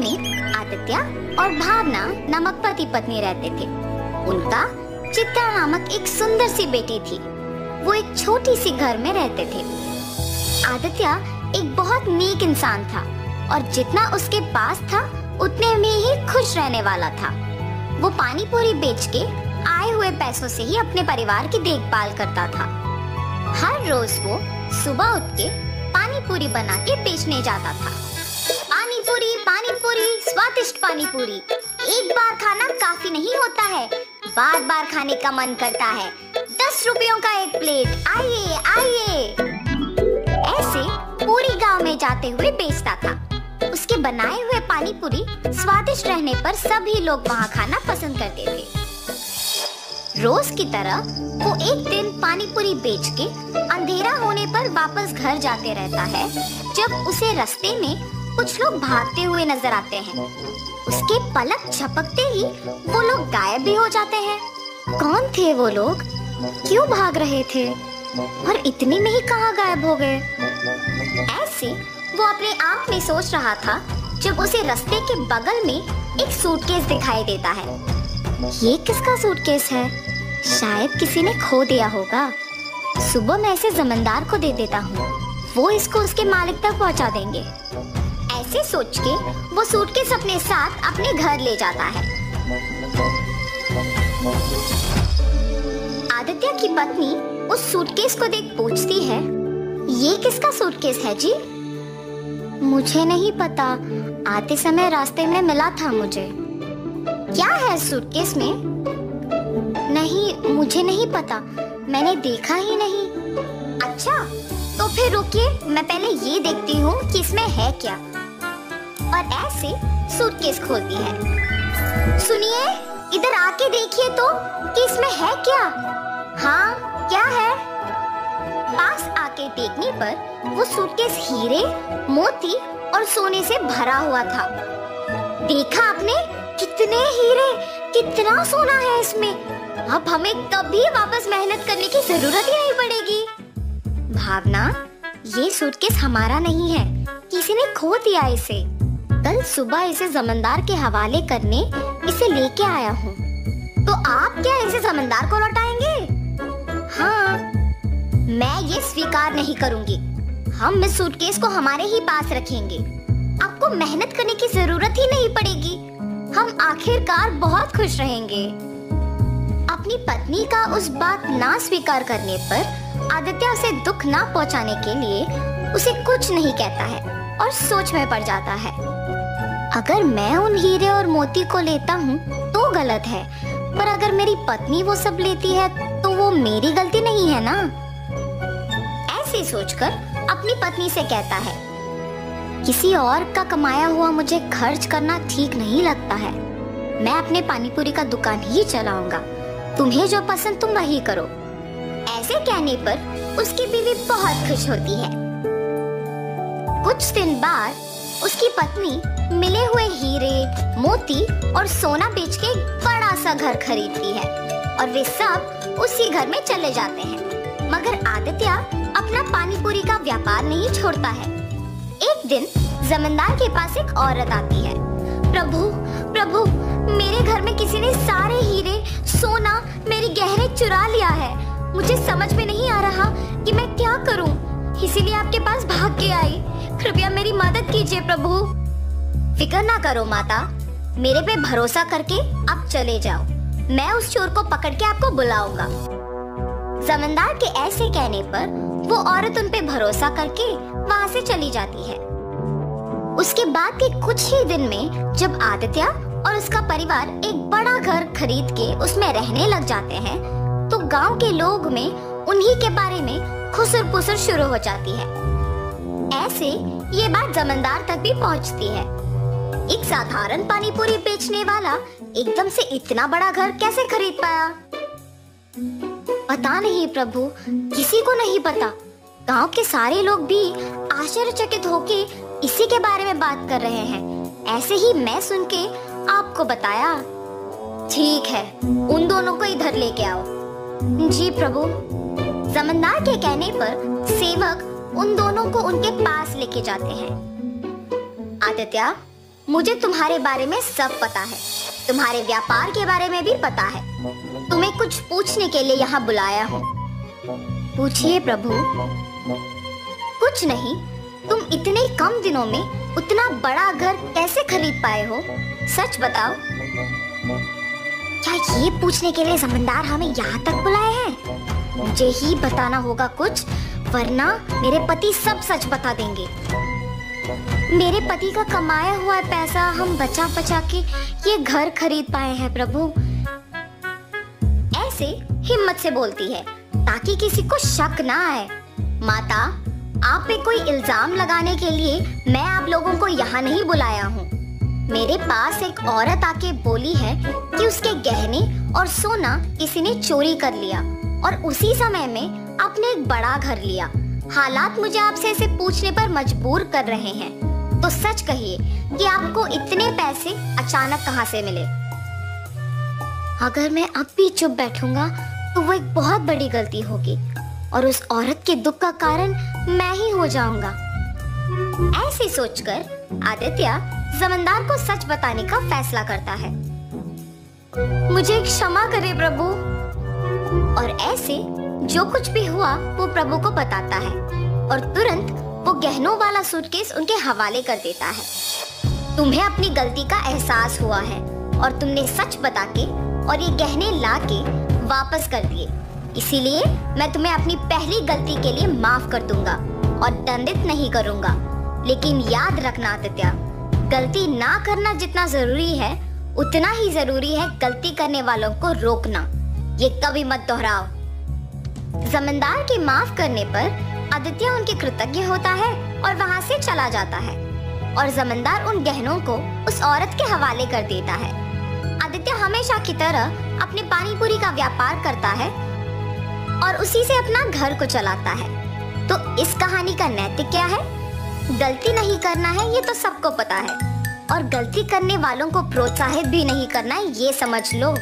में आदित्य और भावना नामक पति पत्नी रहते थे। उनका चित्रा नामक एक सुंदर सी बेटी थी। वो एक छोटी सी घर में रहते थे। आदित्य एक बहुत नेक इंसान था और जितना उसके पास था उतने में ही खुश रहने वाला था। वो पानी पूरी बेच के आए हुए पैसों से ही अपने परिवार की देखभाल करता था। हर रोज वो सुबह उठ के पानी पूरी बना के बेचने जाता था। पानी पूरी, स्वादिष्ट पानी पूरी। एक बार खाना काफी नहीं होता है, बार बार खाने का मन करता है। 10 रुपयों का एक प्लेट, आइए आइए। ऐसे पूरी गांव में जाते हुए बेचता था। उसके बनाए हुए पानी पूरी स्वादिष्ट रहने पर सभी लोग वहाँ खाना पसंद करते थे। रोज की तरह वो एक दिन पानी पूरी बेच के अंधेरा होने पर वापस घर जाते रहता है, जब उसे रास्ते में कुछ लोग भागते हुए नजर आते हैं। उसके पलक झपकते ही वो लोग गायब भी हो जाते हैं। कौन थे वो लोग? क्यों भाग रहे थे? और इतने में ही कहाँ गायब हो गए? ऐसे वो अपने आप में सोच रहा था जब उसे रास्ते के बगल में एक सूटकेस दिखाई देता है। ये किसका सूटकेस है? शायद किसी ने खो दिया होगा। सुबह मैं इसे जमींदार को दे देता हूँ, वो इसको उसके मालिक तक पहुँचा देंगे। ऐसे सोच के वो सूटकेस अपने साथ अपने घर ले जाता है। आदित्य की पत्नी उस सूटकेस को देख पूछती है, ये किसका सूटकेस है जी? मुझे नहीं पता, आते समय रास्ते में मिला था मुझे। क्या है सूटकेस में? नहीं, मुझे नहीं पता, मैंने देखा ही नहीं। अच्छा, तो फिर रुकिए, मैं पहले ये देखती हूँ कि इसमें है क्या। और ऐसे सूटकेस खोलती है। सुनिए, इधर आके देखिए तो कि इसमें है क्या। हाँ, क्या है? पास आके देखने पर वो सूटकेस हीरे, मोती और सोने से भरा हुआ था। देखा आपने? कितने हीरे, कितना सोना है इसमें। अब हमें कभी वापस मेहनत करने की जरूरत ही नहीं पड़ेगी। भावना, ये सूटकेस हमारा नहीं है, किसी ने खो दिया इसे। कल सुबह इसे जमींदार के हवाले करने इसे लेके आया हूँ। तो आप क्या इसे जमींदार को लौटाएंगे? हाँ, मैं ये स्वीकार नहीं करूँगी। हम इस सूटकेस को हमारे ही पास रखेंगे। आपको मेहनत करने की जरूरत ही नहीं पड़ेगी। हम आखिरकार बहुत खुश रहेंगे। अपनी पत्नी का उस बात ना स्वीकार करने पर आदित्य उसे दुख ना पहुंचाने के लिए उसे कुछ नहीं कहता है और सोच में पड़ जाता है। अगर मैं उन हीरे और मोती को लेता हूँ तो गलत है, पर अगर मेरी पत्नी वो सब लेती है तो वो मेरी गलती नहीं है ना। ऐसे सोचकर अपनी पत्नी से कहता है, किसी और का कमाया हुआ मुझे खर्च करना ठीक नहीं लगता है। मैं अपने पानीपुरी का दुकान ही चलाऊंगा। तुम्हें जो पसंद तुम वही करो। ऐसे कहने पर उसकी बीवी बहुत खुश होती है। कुछ दिन बाद उसकी पत्नी मिले हुए हीरे, मोती और सोना बेच के एक बड़ा सा घर खरीदती है और वे सब उसी घर में चले जाते हैं। मगर आदित्य अपना पानीपुरी का व्यापार नहीं छोड़ता है। एक दिन जमींदार के पास एक औरत आती है। प्रभु, प्रभु, मेरे घर में किसी ने सारे हीरे, सोना, मेरी गहने चुरा लिया है। मुझे समझ में नहीं आ रहा कि मैं क्या करूं, इसीलिए आपके पास भाग के आई। कृपया मेरी मदद कीजिए प्रभु। फिक्र ना करो माता, मेरे पे भरोसा करके आप चले जाओ। मैं उस चोर को पकड़ के आपको बुलाऊंगा। जमींदार के ऐसे कहने पर वो औरत उन पे भरोसा करके वहाँ से चली जाती है। उसके बाद के कुछ ही दिन में जब आदित्य और उसका परिवार एक बड़ा घर खरीद के उसमें रहने लग जाते हैं, तो गांव के लोग में उन्हीं के बारे में खुसर पुसर शुरू हो जाती है। ऐसे ये बात जमींदार तक भी पहुंचती है। एक साधारण पानीपुरी बेचने वाला एकदम से इतना बड़ा घर कैसे खरीद पाया? पता नहीं प्रभु, किसी को नहीं पता। गांव के सारे लोग भी आश्चर्यचकित होके इसी के बारे में बात कर रहे हैं। ऐसे ही मैं सुन के आपको बताया। ठीक है, उन दोनों को इधर लेके आओ। जी प्रभु। जमींदार के कहने पर सेवक उन दोनों को उनके पास लेके जाते हैं। आदित्य, मुझे तुम्हारे बारे में सब पता है, तुम्हारे व्यापार के बारे में भी पता है। तुम्हें कुछ पूछने के लिए यहाँ बुलाया हूँ। पूछिए प्रभु। कुछ नहीं, तुम इतने कम दिनों में उतना बड़ा घर कैसे खरीद पाए हो? सच बताओ। क्या ये पूछने के लिए जमींदार हमें यहाँ तक बुलाए हैं? मुझे ही बताना होगा कुछ, वरना मेरे पति सब सच बता देंगे। मेरे पति का कमाया हुआ पैसा हम बचा बचा के ये घर खरीद पाए हैं प्रभु। ऐसे हिम्मत से बोलती है ताकि किसी को शक ना आए। माता, आप पे कोई इल्जाम लगाने के लिए मैं आप लोगों को यहाँ नहीं बुलाया हूँ। मेरे पास एक औरत आके बोली है कि उसके गहने और सोना किसी ने चोरी कर लिया और उसी समय में आपने एक बड़ा घर लिया। हालात मुझे आपसे ऐसे पूछने पर मजबूर कर रहे हैं, तो सच कहिए कि आपको इतने पैसे अचानक कहाँ से मिले? अगर मैं अब भी चुप बैठूंगा तो वो एक बहुत बड़ी गलती होगी और उस औरत के दुख का कारण मैं ही हो जाऊंगा। ऐसे सोचकर आदित्य जमींदार को सच बताने का फैसला करता है। मुझे क्षमा करे प्रभु। और ऐसे जो कुछ भी हुआ वो प्रभु को बताता है और तुरंत वो गहनों वाला सूटकेस उनके हवाले कर देता है। तुम्हें अपनी गलती का एहसास हुआ है और तुमने सच बता के और ये गहने ला के वापस कर दिए, इसीलिए मैं तुम्हें अपनी पहली गलती के लिए माफ कर दूंगा और दंडित नहीं करूंगा। लेकिन याद रखना आदित्य, गलती ना करना जितना जरूरी है उतना ही जरूरी है गलती करने वालों को रोकना। ये कभी मत दोहराओ। जमींदार के माफ करने पर आदित्य उनके कृतज्ञ होता है और वहां से चला जाता है और जमींदार उन गहनों को उस औरत के हवाले कर देता है। आदित्य हमेशा की तरह अपने पानी पूरी का व्यापार करता है और उसी से अपना घर को चलाता है। तो इस कहानी का नैतिक क्या है? गलती नहीं करना है, ये तो सबको पता है, और गलती करने वालों को प्रोत्साहित भी नहीं करना है, ये समझ लो।